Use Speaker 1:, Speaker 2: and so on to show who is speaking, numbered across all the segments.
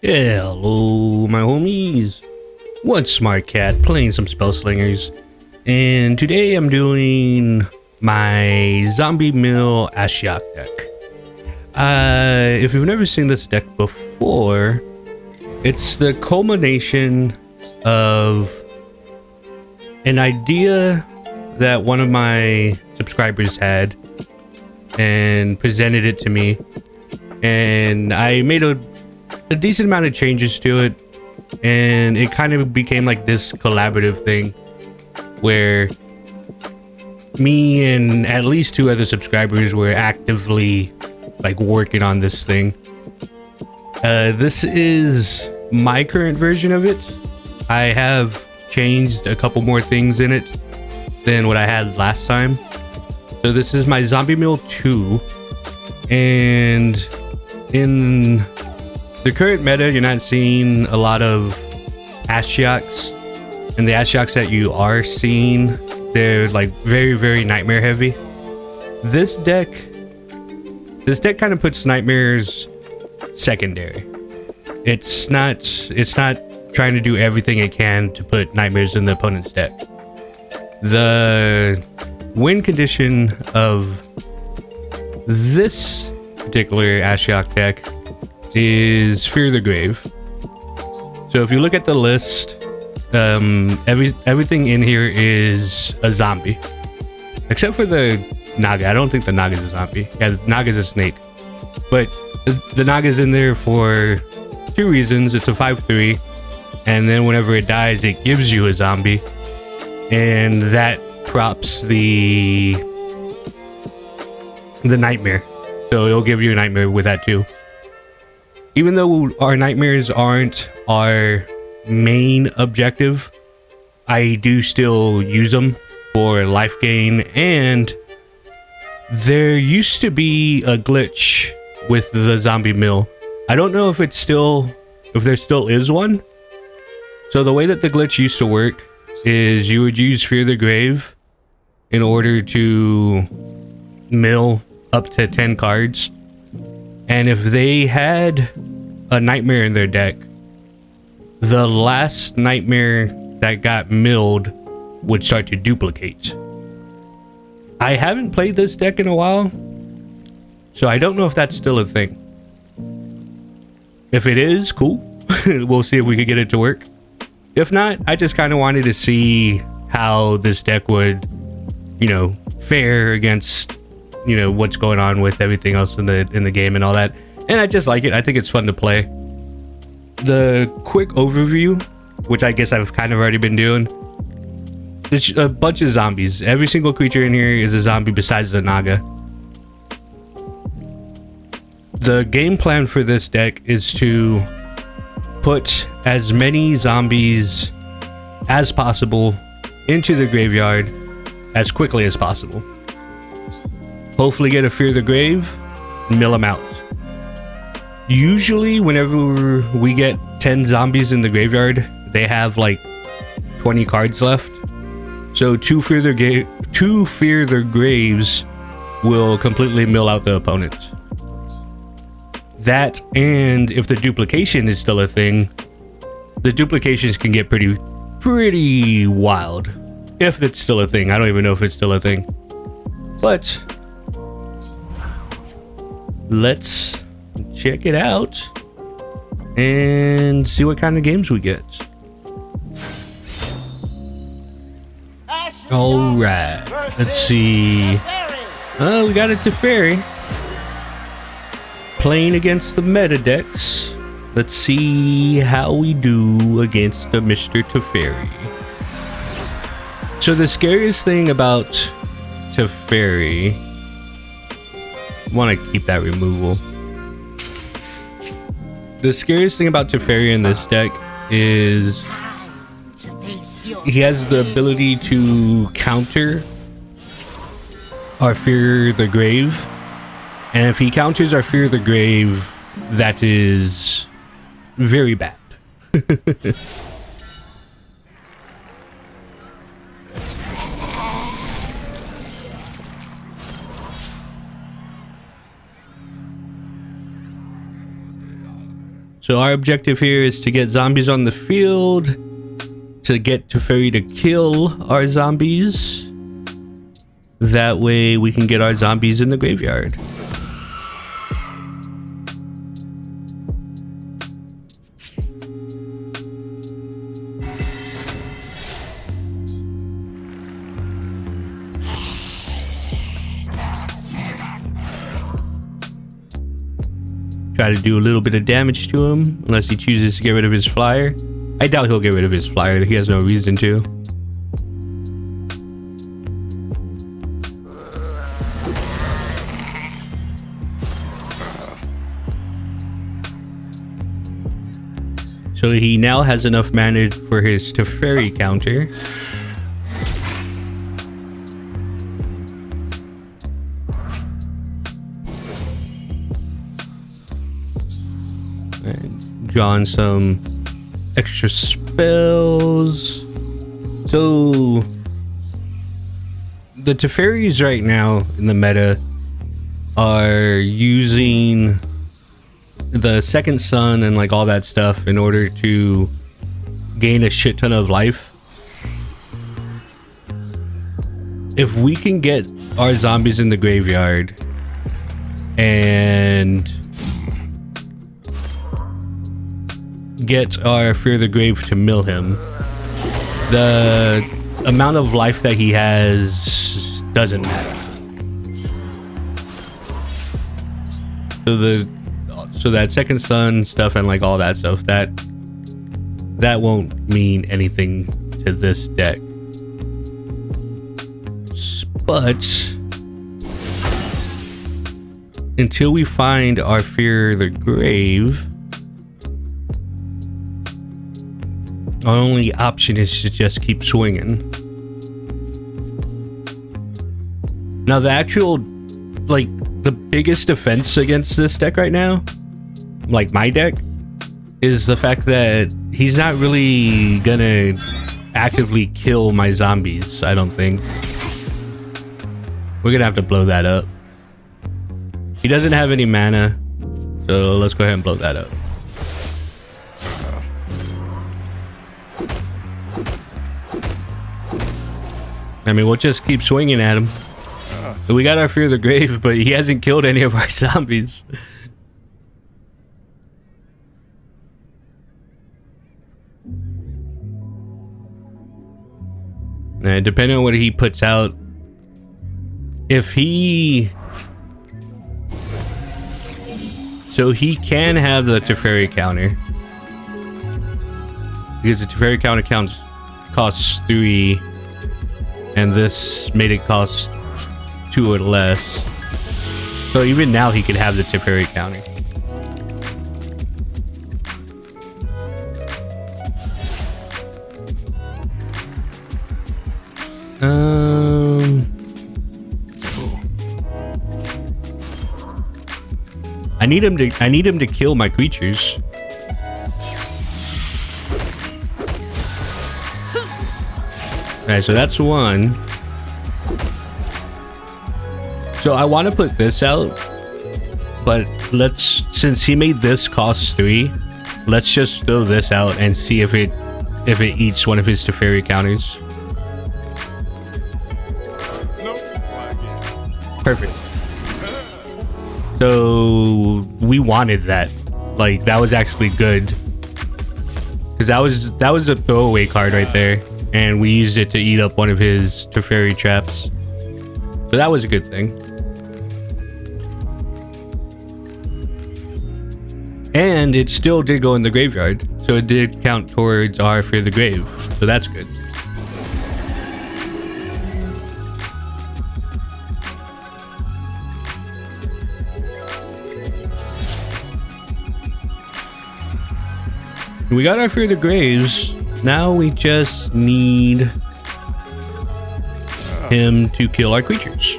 Speaker 1: Hello, my homies. OneSmartCat playing some Spellslingers, and today I'm doing my Zombie Mill Ashiok deck. If you've never seen this deck before, it's the culmination of an idea that one of my subscribers had and presented it to me, and I made a decent amount of changes to it, and it kind of became like this collaborative thing where me and at least two other subscribers were actively like working on this thing. This is my current version of it. I have changed a couple more things in it than what I had last time. So this is my Zombie Mill 2, and in the current meta, you're not seeing a lot of Ashioks, and the Ashioks that you are seeing, they're like very nightmare heavy. This deck kind of puts nightmares secondary. It's not trying to do everything it can to put nightmares in the opponent's deck. The win condition of this particular Ashiok deck is Fear the Grave. So if you look at the list, everything in here is a zombie, except for the Naga. I don't think the Naga is a zombie. Yeah, the Naga is a snake, but the Naga is in there for two reasons. It's a 5/3, and then whenever it dies, it gives you a zombie, and that props the nightmare. So it'll give you a nightmare with that too. Even though our nightmares aren't our main objective, I do still use them for life gain, and there used to be a glitch with the Zombie Mill. I don't know if there still is one. So the way that the glitch used to work is you would use Fear the Grave in order to mill up to 10 cards. And if they had a nightmare in their deck, the last nightmare that got milled would start to duplicate. I haven't played this deck in a while, so I don't know if that's still a thing. If it is, cool. We'll see if we could get it to work. If not, I just kind of wanted to see how this deck would, fare against what's going on with everything else in the game and all that. And I just like it. I think it's fun to play. The quick overview, which I guess I've kind of already been doing, there's a bunch of zombies. Every single creature in here is a zombie besides the Naga. The game plan for this deck is to put as many zombies as possible into the graveyard as quickly as possible. Hopefully get a Fear the Grave, mill them out. Usually whenever we get 10 zombies in the graveyard, they have like 20 cards left. So two Fear the Graves will completely mill out the opponent. That, and if the duplication is still a thing, the duplications can get pretty wild. If it's still a thing. I don't even know if it's still a thing. But let's check it out and see what kind of games we get. All right, let's see. We got it to Fairy playing against the meta decks. Let's see how we do against the Mr. Teferi. So the scariest thing about Teferi, want to keep that removal. The scariest thing about Teferi in this deck is he has the ability to counter our Fear the Grave, and if he counters our Fear the Grave, that is very bad. So our objective here is to get zombies on the field, to get Teferi to kill our zombies. That way we can get our zombies in the graveyard. Try to do a little bit of damage to him, unless he chooses to get rid of his flyer. I doubt he'll get rid of his flyer. He has no reason to. So he now has enough mana for his Teferi counter. Drawn some extra spells. So the Teferis right now in the meta are using the second sun and like all that stuff in order to gain a shit ton of life. If we can get our zombies in the graveyard and get our Fear the Grave to mill him, the amount of life that he has doesn't matter. So that second sun stuff and like all that stuff, that won't mean anything to this deck. But until we find our Fear the Grave, our only option is to just keep swinging. Now the actual, like, the biggest defense against this deck right now, like my deck, is the fact that he's not really gonna actively kill my zombies, I don't think. We're gonna have to blow that up. He doesn't have any mana, so let's go ahead and blow that up. I mean, we'll just keep swinging at him. We got our Fear the Grave, but he hasn't killed any of our zombies. And depending on what he puts out, if he... So he can have the Teferi counter. Because the Teferi counter costs 3. And this made it cost 2 or less. So even now he could have the Teferi counter. I need him to kill my creatures. Alright, so that's one. So I want to put this out, but since he made this cost 3, let's just throw this out and see if it eats one of his Teferi counters. Perfect. So we wanted that. Like, that was actually good. Because that was a throwaway card right there. And we used it to eat up one of his Teferi traps. So that was a good thing. And it still did go in the graveyard. So it did count towards our Fear the Grave. So that's good. We got our Fear the Graves. Now we just need him to kill our creatures.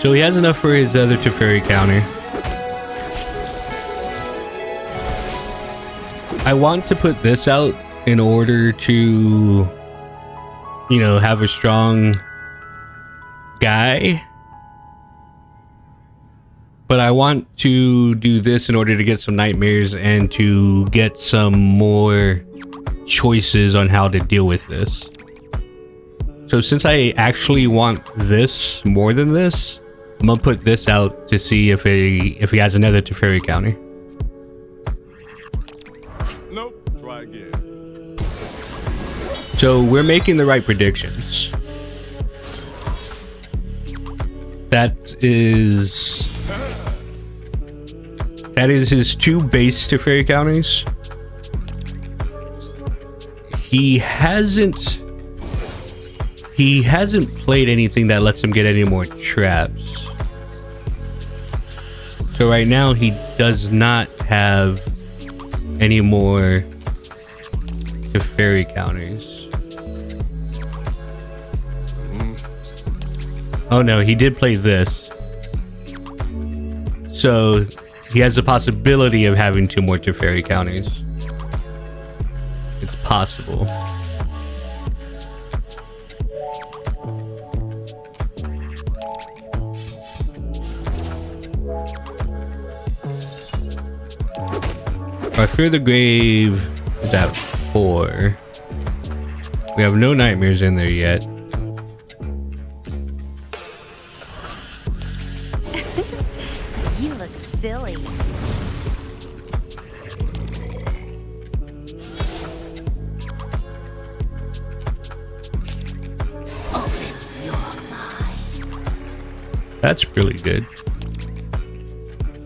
Speaker 1: So he has enough for his other Teferi counter. I want to put this out in order to, you know, have a strong guy. But I want to do this in order to get some nightmares and to get some more choices on how to deal with this. So since I actually want this more than this, I'm gonna put this out to see if he has another Teferi counter.
Speaker 2: Nope. Try again.
Speaker 1: So we're making the right predictions. That is his 2 base Teferi counters. He hasn't played anything that lets him get any more traps. So right now he does not have any more Teferi counters. Oh no, he did play this. So he has the possibility of having 2 more Teferi counters. It's possible. Our Fear the Grave is at 4. We have no nightmares in there yet.
Speaker 3: You look silly. Open your mind.
Speaker 1: That's really good.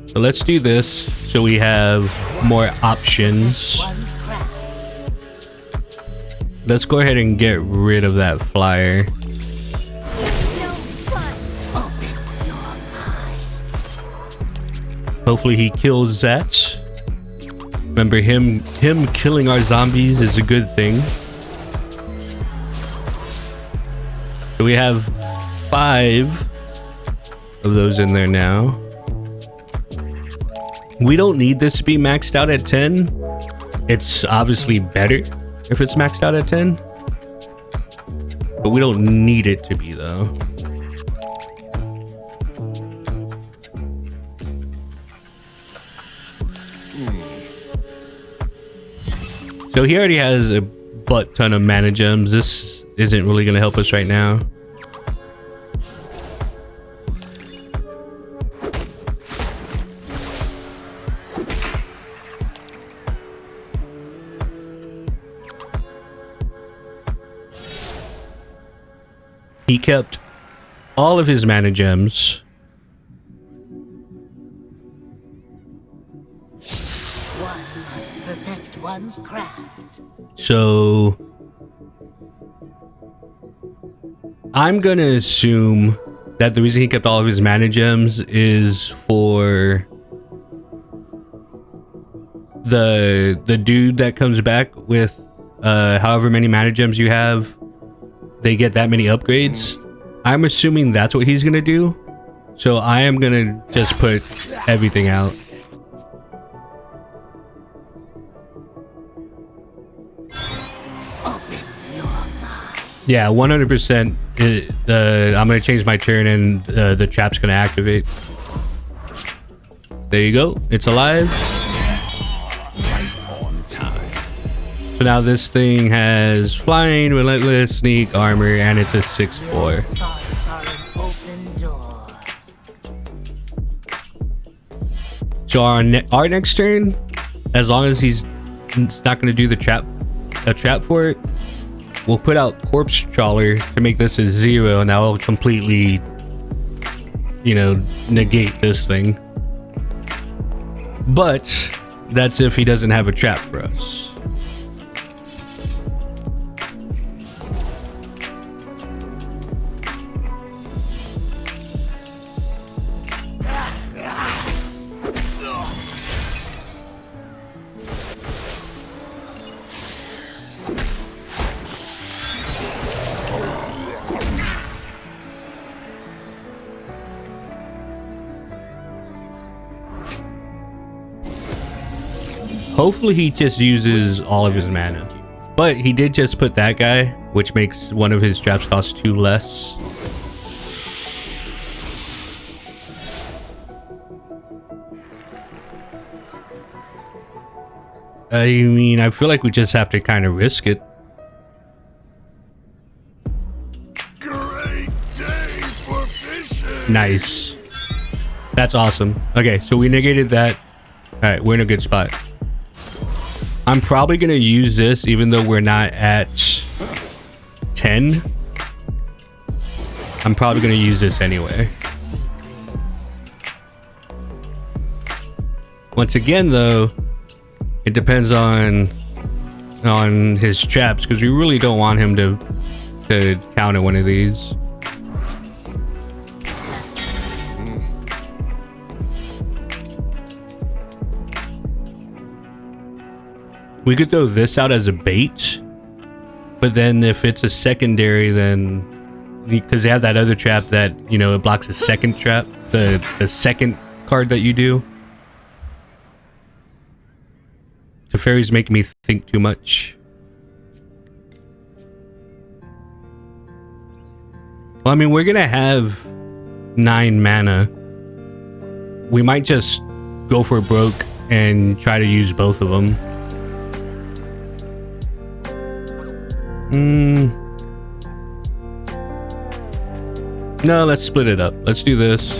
Speaker 1: So let's do this so we have more options. Let's go ahead and get rid of that flyer. Hopefully he kills that. Remember, him killing our zombies is a good thing. So we have 5 of those in there now. We don't need this to be maxed out at 10. It's obviously better if it's maxed out at 10. But we don't need it to be though. So he already has a butt ton of mana gems. This isn't really going to help us right now. He kept all of his mana gems.
Speaker 3: One must perfect one's craft.
Speaker 1: So I'm gonna assume that the reason he kept all of his mana gems is for the dude that comes back with however many mana gems you have. They get that many upgrades. I'm assuming that's what he's gonna do. So I am gonna just put everything out. Yeah, 100%. I'm gonna change my turn and the trap's gonna activate. There you go. It's alive. So now this thing has flying, relentless, sneak, armor, and it's a 6/4. So our next turn, as long as he's not going to do a trap for it, we'll put out Corpse Trawler to make this a 0, and that will completely, negate this thing. But that's if he doesn't have a trap for us. Hopefully he just uses all of his mana. But he did just put that guy, which makes one of his traps cost 2 less. I mean, I feel like we just have to kind of risk it.
Speaker 2: Great day for fishing.
Speaker 1: Nice. That's awesome. Okay, so we negated that. Alright, we're in a good spot. I'm probably going to use this even though we're not at 10. I'm probably going to use this anyway. Once again, though, it depends on his traps because we really don't want him to counter one of these. We could throw this out as a bait, but then if it's a secondary, then because they have that other trap that, you know, it blocks a second trap, the second card that you do. The fairy's making me think too much. Well, I mean, we're gonna have 9 mana. We might just go for broke and try to use both of them. No, let's split it up. Let's do this.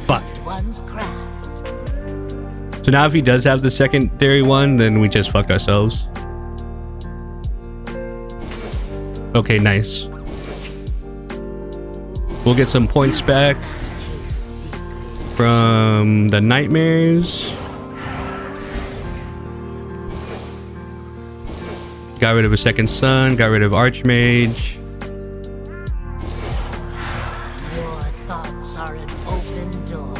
Speaker 1: Fuck. So now if he does have the secondary one, then we just fucked ourselves. Okay, nice. We'll get some points back from the nightmares. Got rid of a second sun, got rid of Archmage.
Speaker 3: Your thoughts are an open door.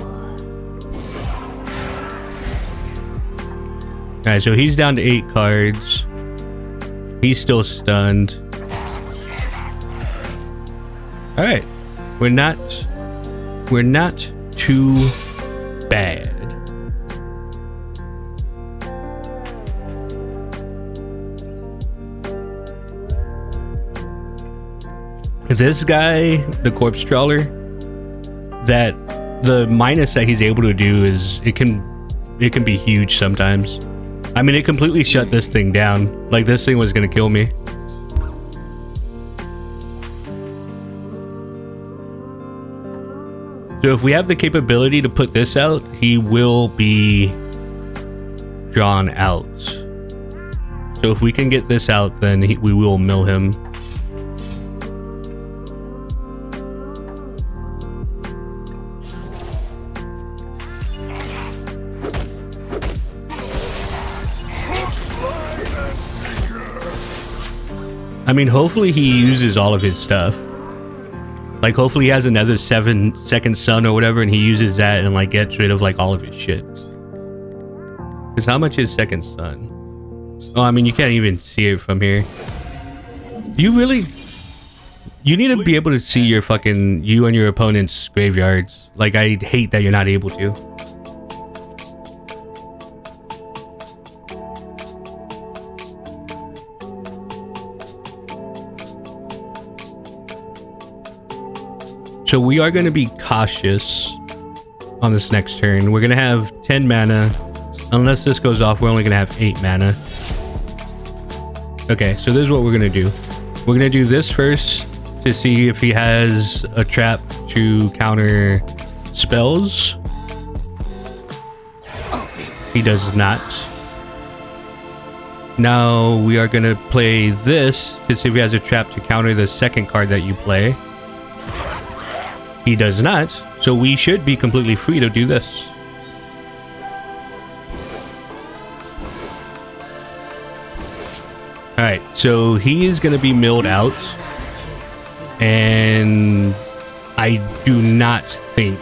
Speaker 1: Alright, so he's down to 8 cards. He's still stunned. Alright. We're not too bad. This guy, the Corpse Trawler, that the minus that he's able to do is it can be huge sometimes. I mean, it completely shut this thing down. Like, this thing was gonna kill me. So if we have the capability to put this out, he will be drawn out. So if we can get this out, then we will mill him. I mean, hopefully he uses all of his stuff. Like, hopefully he has another 7-second sun or whatever, and he uses that and, like, gets rid of, like, all of his shit. Because how much is second sun? Oh, I mean, you can't even see it from here. You really... You need to be able to see your fucking... You and your opponent's graveyards. Like, I hate that you're not able to. So we are going to be cautious on this next turn. We're going to have 10 mana. Unless this goes off, we're only going to have 8 mana. Okay, so this is what we're going to do. We're going to do this first to see if he has a trap to counter spells. He does not. Now we are going to play this to see if he has a trap to counter the second card that you play. He does not, so we should be completely free to do this. Alright, so he is going to be milled out. And I do not think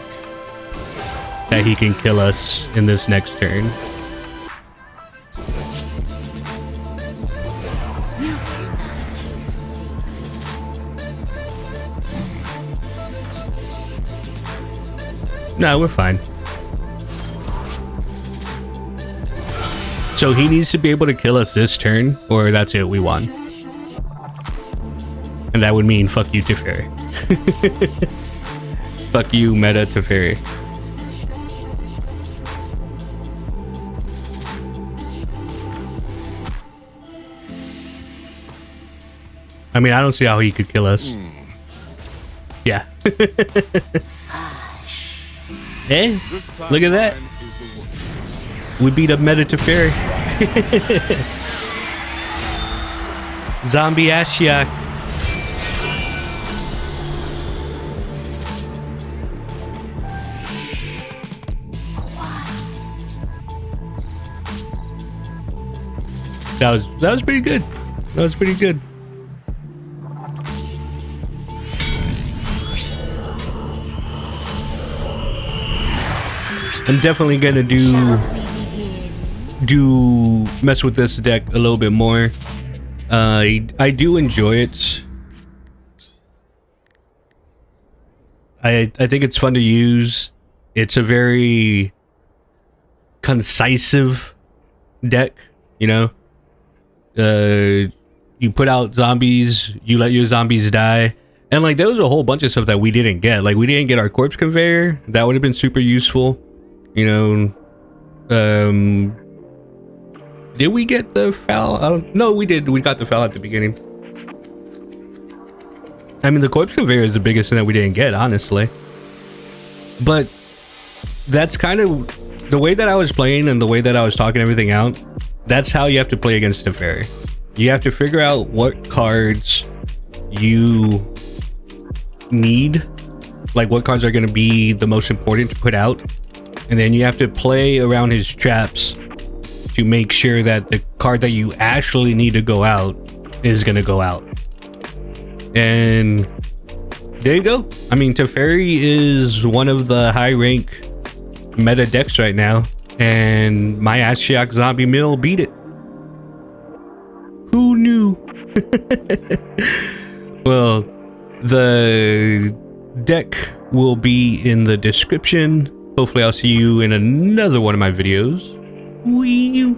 Speaker 1: that he can kill us in this next turn. No, we're fine. So he needs to be able to kill us this turn, or that's it, we won. And that would mean fuck you Teferi. Fuck you meta Teferi. I mean, I don't see how he could kill us. Yeah. Hey, look at that. We beat up meta Teferi. Zombie Ashiok. That was pretty good. That was pretty good. I'm definitely gonna do mess with this deck a little bit more. I do enjoy it. I think it's fun to use. It's a very concisive deck, you know. You put out zombies, you let your zombies die. And like there was a whole bunch of stuff that we didn't get. Like we didn't get our corpse conveyor. That would have been super useful. You know, did we get the foul? No, we did. We got the foul at the beginning. I mean, the corpse conveyor is the biggest thing that we didn't get, honestly. But that's kind of the way that I was playing and the way that I was talking everything out. That's how you have to play against Teferi. You have to figure out what cards you need, like what cards are going to be the most important to put out. And then you have to play around his traps to make sure that the card that you actually need to go out is going to go out. And there you go. I mean, Teferi is one of the high rank meta decks right now. And my Ashiok Zombie Mill beat it. Who knew? Well, the deck will be in the description. Hopefully I'll see you in another one of my videos. Wee.